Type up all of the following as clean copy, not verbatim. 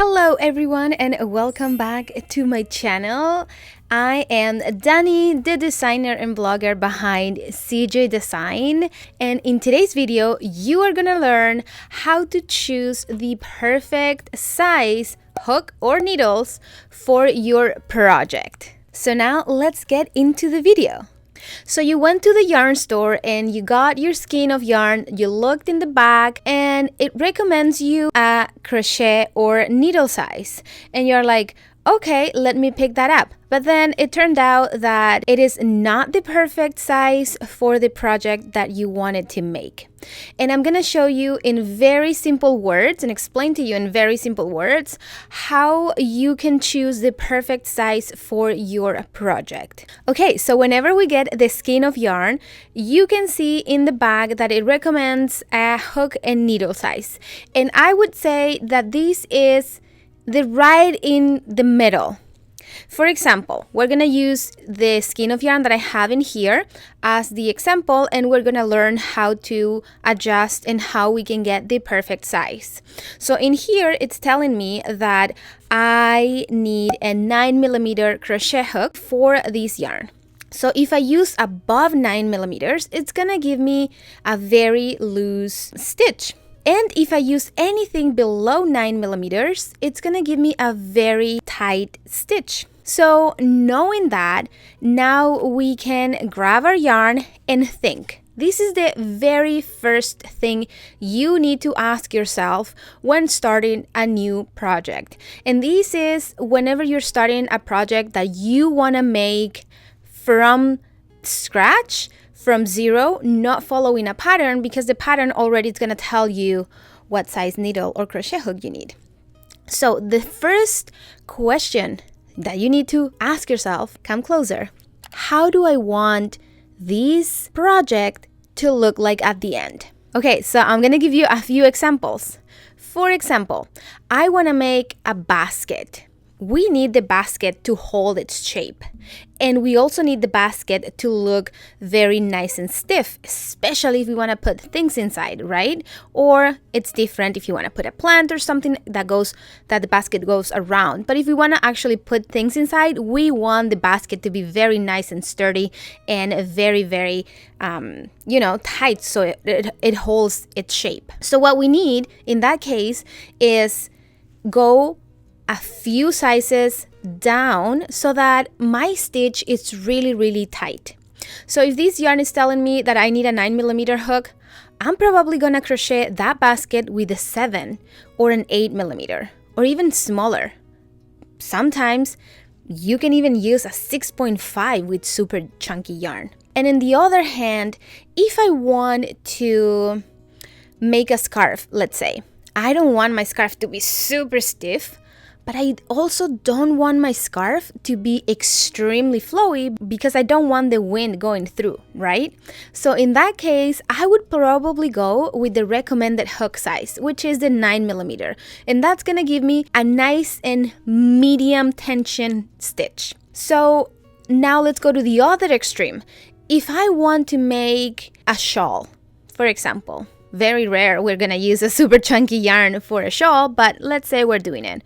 Hello everyone and welcome back to my channel. I am Dani, the designer and blogger behind CJ Design, and in today's video you are gonna learn how to choose the perfect size hook or needles for your project. So now let's get into the video. So you went to the yarn store and you got your skein of yarn, you looked in the bag and it recommends you a crochet or needle size. And you're like, okay, let me pick that up. But then it turned out that it is not the perfect size for the project that you wanted to make. And I'm gonna show you in very simple words and explain to you in very simple words how you can choose the perfect size for your project. Okay, so whenever we get the skein of yarn, you can see in the bag that it recommends a hook and needle size. And I would say that this is the right in the middle. For example, we're going to use the skein of yarn that I have in here as the example, and we're going to learn how to adjust and how we can get the perfect size. So in here, it's telling me that I need a 9mm crochet hook for this yarn. So if I use above 9mm, it's going to give me a very loose stitch. And if I use anything below 9mm, it's gonna give me a very tight stitch. So knowing that, now we can grab our yarn and think. This is the very first thing you need to ask yourself when starting a new project. And this is whenever you're starting a project that you wanna make from scratch, from zero, not following a pattern, because the pattern already is going to tell you what size needle or crochet hook you need. So the first question that you need to ask yourself, come closer, how do I want this project to look like at the end? Okay, so I'm going to give you a few examples. For example, I want to make a basket. We need the basket to hold its shape. And we also need the basket to look very nice and stiff, especially if we want to put things inside, right? Or it's different if you want to put a plant or something that the basket goes around. But if we want to actually put things inside, we want the basket to be very nice and sturdy and very, very, tight so it holds its shape. So what we need in that case is go a few sizes down so that my stitch is really, really tight. So if this yarn is telling me that I need a 9mm hook, I'm probably gonna crochet that basket with a 7 or an 8mm or even smaller. Sometimes you can even use a 6.5 with super chunky yarn. And on the other hand, if I want to make a scarf, let's say, I don't want my scarf to be super stiff, but I also don't want my scarf to be extremely flowy because I don't want the wind going through, right? So in that case, I would probably go with the recommended hook size, which is the 9mm. And that's gonna give me a nice and medium tension stitch. So now let's go to the other extreme. If I want to make a shawl, for example, very rare we're gonna use a super chunky yarn for a shawl, but let's say we're doing it.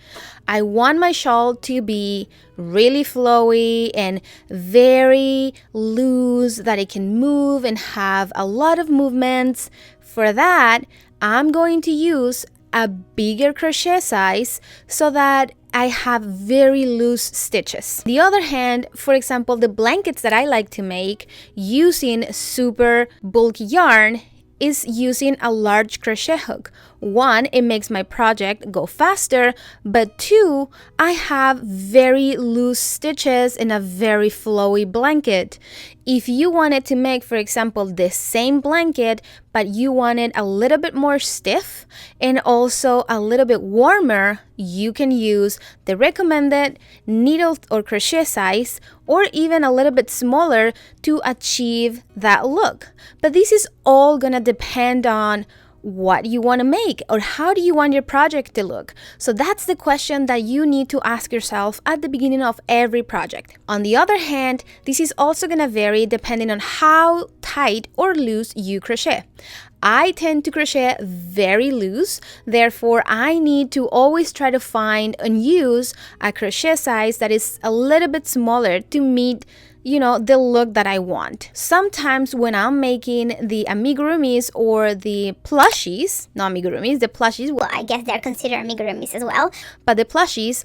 I want my shawl to be really flowy and very loose, that it can move and have a lot of movements. For that, I'm going to use a bigger crochet size so that I have very loose stitches. On the other hand, for example, the blankets that I like to make using super bulky yarn is using a large crochet hook. One, it makes my project go faster, but two, I have very loose stitches in a very flowy blanket. If you wanted to make, for example, the same blanket, but you want it a little bit more stiff and also a little bit warmer, you can use the recommended needle or crochet size or even a little bit smaller to achieve that look. But this is all gonna depend on what you want to make or how do you want your project to look. So that's the question that you need to ask yourself at the beginning of every project. On the other hand, this is also going to vary depending on how tight or loose you crochet. I tend to crochet very loose, therefore I need to always try to find and use a crochet size that is a little bit smaller to meet the look that I want. Sometimes when I'm making the amigurumis or the plushies, not amigurumis, the plushies, Well, I guess they're considered amigurumis as well. but the plushies,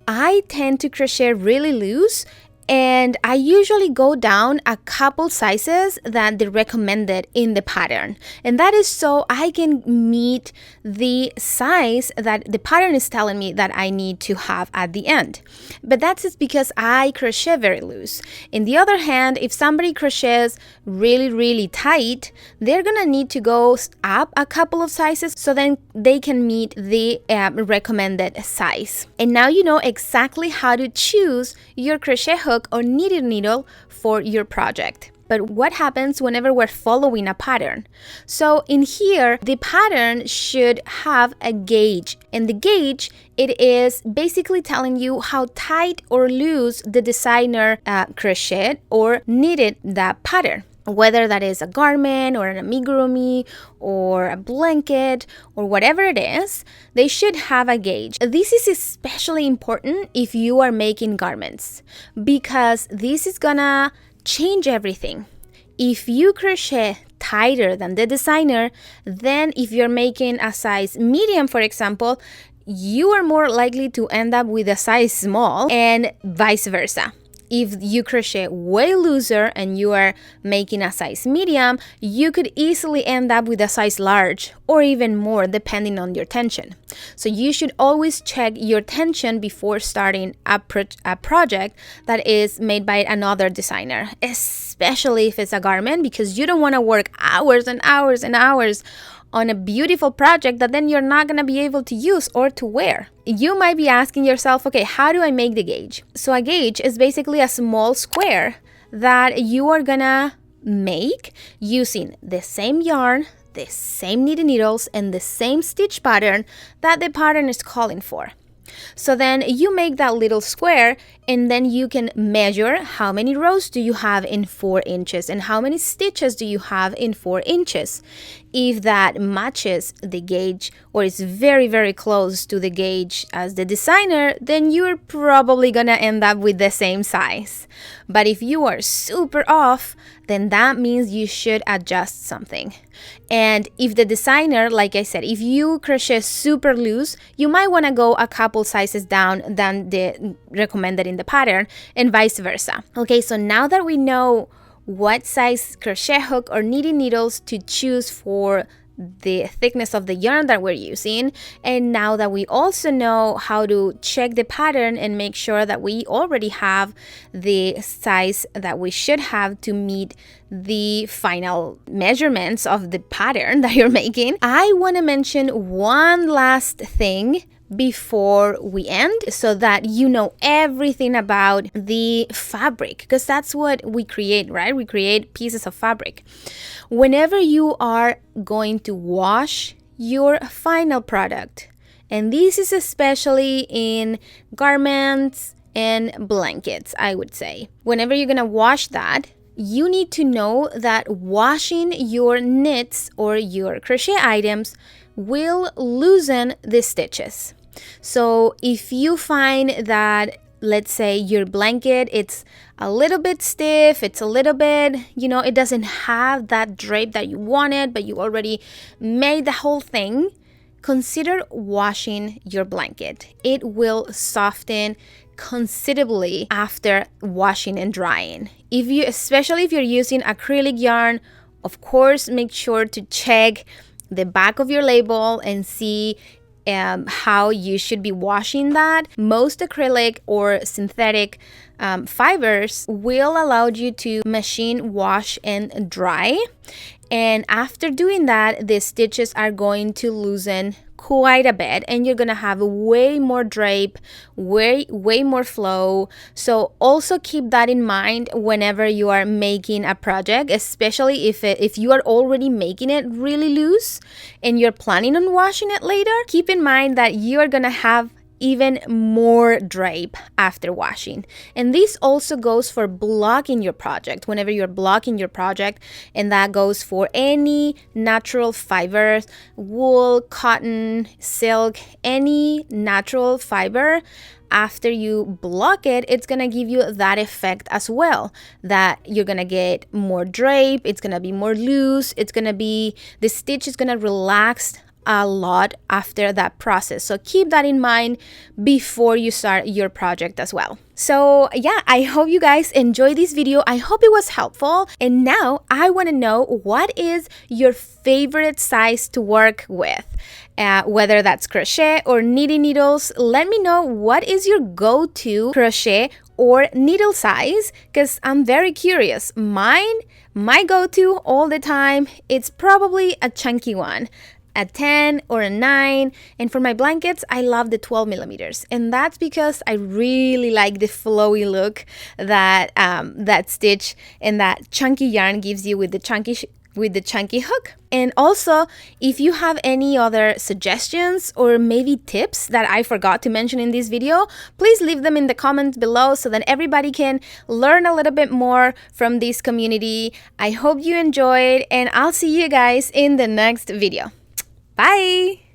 I tend to crochet really loose, and I usually go down a couple sizes that they recommended in the pattern. And that is so I can meet the size that the pattern is telling me that I need to have at the end. But that's just because I crochet very loose. On the other hand, if somebody crochets really, really tight, they're gonna need to go up a couple of sizes so then they can meet the recommended size. And now you know exactly how to choose your crochet hook or knitting needle for your project. But what happens whenever we're following a pattern? So in here, the pattern should have a gauge. And the gauge, it is basically telling you how tight or loose the designer crocheted or knitted that pattern. Whether that is a garment or an amigurumi or a blanket or whatever it is, they should have a gauge. This is especially important if you are making garments because this is gonna change everything. If you crochet tighter than the designer, then if you're making a size medium, for example, you are more likely to end up with a size small and vice versa. If you crochet way looser and you are making a size medium, you could easily end up with a size large or even more depending on your tension. So you should always check your tension before starting a project that is made by another designer, especially if it's a garment, because you don't want to work hours and hours and hours on a beautiful project that then you're not going to be able to use or to wear. You might be asking yourself, okay, how do I make the gauge? So a gauge is basically a small square that you are going to make using the same yarn, the same knitting needles, and the same stitch pattern that the pattern is calling for. So then you make that little square and then you can measure how many rows do you have in 4 inches and how many stitches do you have in 4 inches. If that matches the gauge or is very, very close to the gauge as the designer, then you're probably gonna end up with the same size. But if you are super off, then that means you should adjust something. And if the designer, like I said, if you crochet super loose, you might want to go a couple sizes down than the recommended in the pattern and vice versa. Okay, so now that we know what size crochet hook or knitting needles to choose for the thickness of the yarn that we're using, and now that we also know how to check the pattern and make sure that we already have the size that we should have to meet the final measurements of the pattern that you're making, I want to mention one last thing before we end so that you know everything about the fabric, because that's what we create, right? We create pieces of fabric. Whenever you are going to wash your final product, and this is especially in garments and blankets, I would say, whenever you're gonna wash that, you need to know that washing your knits or your crochet items will loosen the stitches. So if you find that, let's say your blanket, it's a little bit stiff, it's a little bit, it doesn't have that drape that you wanted, but you already made the whole thing, consider washing your blanket. It will soften considerably after washing and drying. Especially if you're using acrylic yarn, of course, make sure to check the back of your label and see how you should be washing that. Most acrylic or synthetic fibers will allow you to machine wash and dry, And after doing that, the stitches are going to loosen quite a bit, and you're gonna have way more drape, way more flow. So also keep that in mind whenever you are making a project, especially if you are already making it really loose and you're planning on washing it later. Keep in mind that you are gonna have even more drape after washing. And this also goes for blocking your project. Whenever you're blocking your project, and that goes for any natural fibers, wool, cotton, silk, any natural fiber, after you block it, it's gonna give you that effect as well, that you're gonna get more drape, it's gonna be more loose, the stitch is gonna relax a lot after that process. So keep that in mind before you start your project as well. So yeah, I hope you guys enjoyed this video. I hope it was helpful. And now I want to know, what is your favorite size to work with? Whether that's crochet or knitting needles, let me know what is your go-to crochet or needle size, because I'm very curious. My go-to all the time, it's probably a chunky one, a 10 or a 9. And for my blankets, I love the 12 millimeters. And that's because I really like the flowy look that that stitch and that chunky yarn gives you with the chunky hook. And also, if you have any other suggestions or maybe tips that I forgot to mention in this video, please leave them in the comments below so that everybody can learn a little bit more from this community. I hope you enjoyed, and I'll see you guys in the next video. Bye!